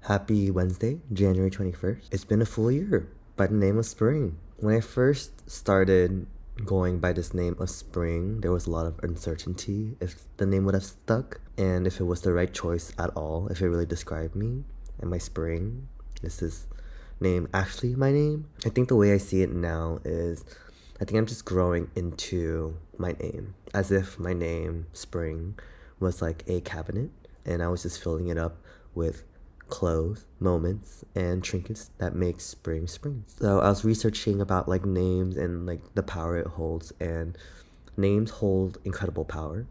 Happy Wednesday, January 21st. It's been a full year by the name of Spring. When I first started going by this name of Spring, there was a lot of uncertainty if the name would have stuck and if it was the right choice at all, if it really described me and my spring. Is this name actually my name? I think the way I see it now is I think I'm just growing into my name, as if my name, Spring, was like a cabinet and I was just filling it up with clothes, moments, and trinkets that make spring spring. So I was researching about like names and like the power it holds, and names hold incredible power.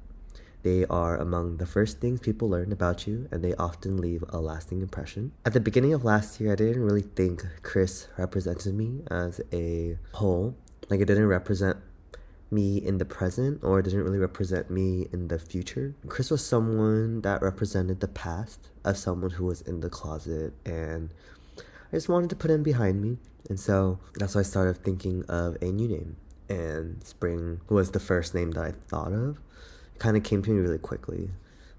They are among the first things people learn about you, and they often leave a lasting impression. At the beginning of last year, I didn't really think Chris represented me as a whole. Like, it didn't represent me in the present, or it didn't really represent me in the future. Chris was someone that represented the past of someone who was in the closet, and I just wanted to put him behind me. And so that's why I started thinking of a new name, and Spring was the first name that I thought of. It kind of came to me really quickly,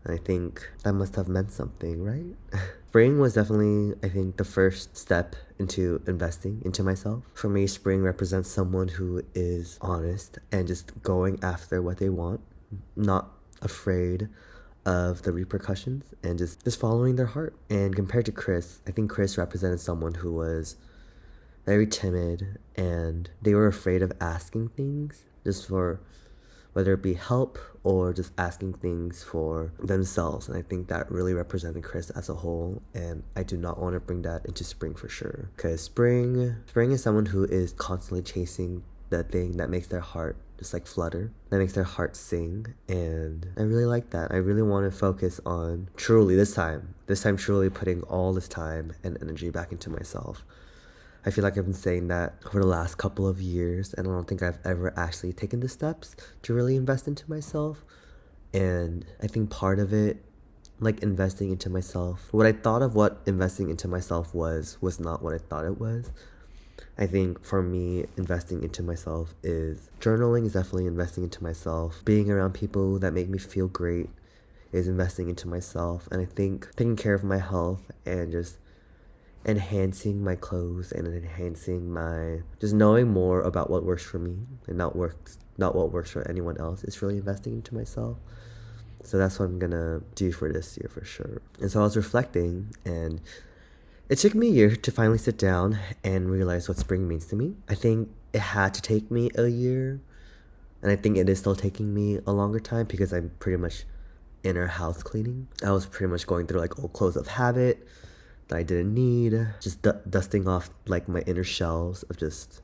and I think that must have meant something, right? Spring was definitely, I think, the first step into investing into myself. For me, Spring represents someone who is honest and just going after what they want, not afraid of the repercussions, and just following their heart. And compared to Chris, I think Chris represented someone who was very timid, and they were afraid of asking things just for whether it be help or just asking things for themselves. And I think that really represented Chris as a whole, and I do not want to bring that into Spring for sure. Because Spring is someone who is constantly chasing the thing that makes their heart just like flutter, that makes their heart sing, and I really like that. I really want to focus on truly this time truly putting all this time and energy back into myself. I feel like I've been saying that for the last couple of years, and I don't think I've ever actually taken the steps to really invest into myself. And I think part of it, like investing into myself, what I thought of what investing into myself was not what I thought it was. I think for me, investing into myself is journaling is definitely investing into myself. Being around people that make me feel great is investing into myself. And I think taking care of my health and just enhancing my clothes and enhancing my just knowing more about what works for me and not what works for anyone else is really investing into myself. So that's what I'm gonna do for this year for sure. And so I was reflecting, and it took me a year to finally sit down and realize what spring means to me. I think it had to take me a year, and I think it is still taking me a longer time because I'm pretty much inner house cleaning. I was pretty much going through like old clothes of habit that I didn't need, just dusting off like my inner shelves of just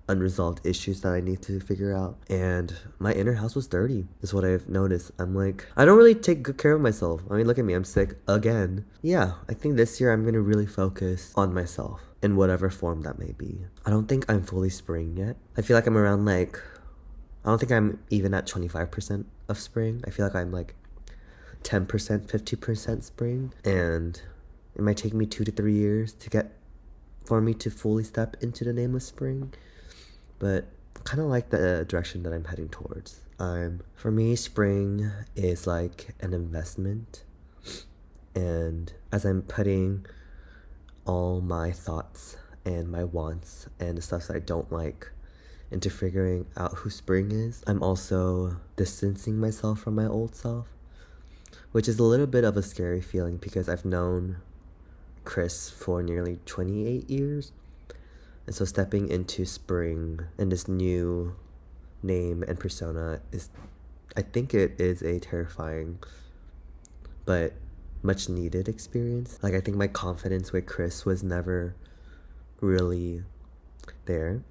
unresolved issues that I need to figure out. And my inner house was dirty, is what I've noticed. I'm like, I don't really take good care of myself. I mean, look at me, I'm sick again. Yeah, I think this year I'm gonna really focus on myself in whatever form that may be. I don't think I'm fully spring yet. I feel like I'm around like, I don't think I'm even at 25% of spring. I feel like I'm like 10%, 50% spring, and it might take me 2 to 3 years for me to fully step into the name of spring, but I kind of like the direction that I'm heading towards. For me, spring is like an investment, and as I'm putting all my thoughts and my wants and the stuff that I don't like into figuring out who spring is, I'm also distancing myself from my old self, which is a little bit of a scary feeling because I've known Chris for nearly 28 years. And so stepping into spring and this new name and persona I think it is a terrifying but much needed experience. Like, I think my confidence with Chris was never really there.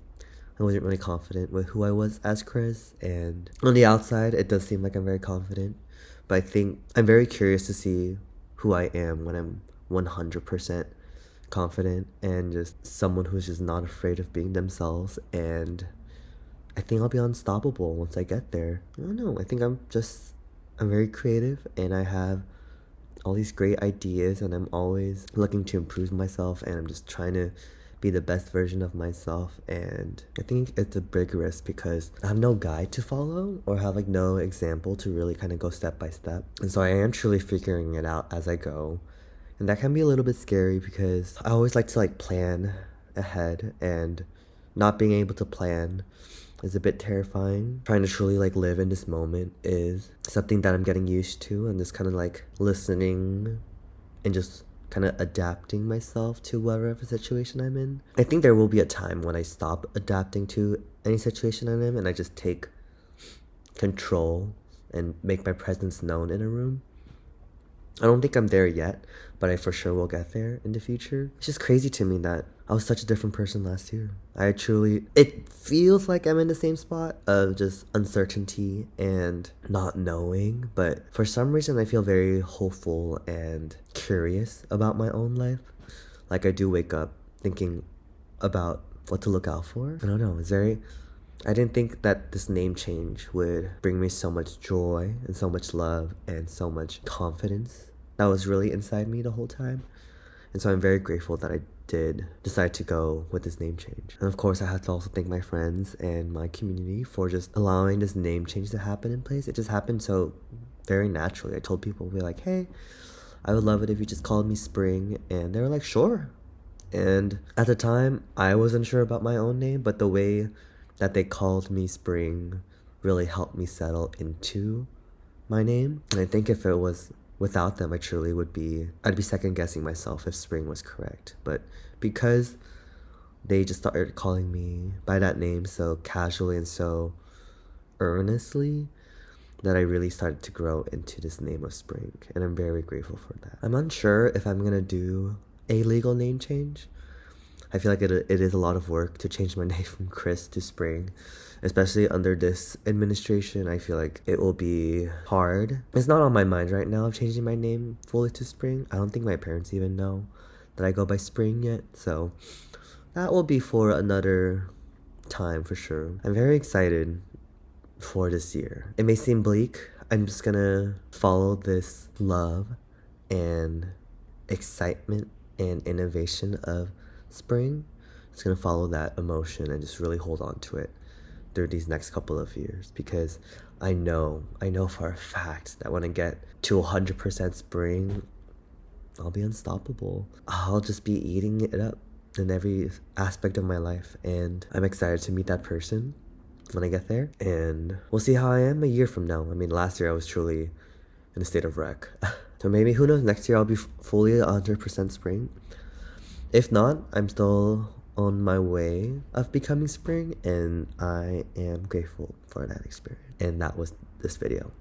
I wasn't really confident with who I was as Chris, and on the outside it does seem like I'm very confident, but I think I'm very curious to see who I am when I'm 100% confident and just someone who's just not afraid of being themselves. And I think I'll be unstoppable once I get there. I don't know, I think I'm very creative, and I have all these great ideas, and I'm always looking to improve myself, and I'm just trying to be the best version of myself. And I think it's a big risk because I have no guide to follow or have like no example to really kind of go step by step. And so I am truly figuring it out as I go, And that can be a little bit scary because I always like to like plan ahead, and not being able to plan is a bit terrifying. Trying to truly like live in this moment is something that I'm getting used to, and just kind of like listening and just kind of adapting myself to whatever situation I'm in. I think there will be a time when I stop adapting to any situation I'm in and I just take control and make my presence known in a room. I don't think I'm there yet, but I for sure will get there in the future. It's just crazy to me that I was such a different person last year. It feels like I'm in the same spot of just uncertainty and not knowing, but for some reason I feel very hopeful and curious about my own life. Like I do wake up thinking about what to look out for. I don't know, I didn't think that this name change would bring me so much joy and so much love and so much confidence that was really inside me the whole time. And so I'm very grateful that I did decide to go with this name change. And of course, I have to also thank my friends and my community for just allowing this name change to happen in place. It just happened so very naturally. I told people, be like, hey, I would love it if you just called me Spring. And they were like, sure. And at the time, I wasn't sure about my own name, but the way that they called me Spring really helped me settle into my name. And I think if it was without them, I'd be second guessing myself if Spring was correct. But because they just started calling me by that name so casually and so earnestly, that I really started to grow into this name of Spring. And I'm very grateful for that. I'm unsure if I'm gonna do a legal name change. I feel like it is a lot of work to change my name from Chris to Spring, especially under this administration. I feel like it will be hard. It's not on my mind right now of changing my name fully to Spring. I don't think my parents even know that I go by Spring yet, so that will be for another time for sure. I'm very excited for this year. It may seem bleak. I'm just gonna follow this love and excitement and innovation of Spring. It's gonna follow that emotion and just really hold on to it through these next couple of years, because I know for a fact that when I get to 100% Spring, I'll be unstoppable. I'll just be eating it up in every aspect of my life, and I'm excited to meet that person when I get there, and we'll see how I am a year from now. I mean, last year I was truly in a state of wreck. So maybe, who knows, next year I'll be fully 100% Spring. If not, I'm still on my way of becoming Spring, and I am grateful for that experience. And that was this video.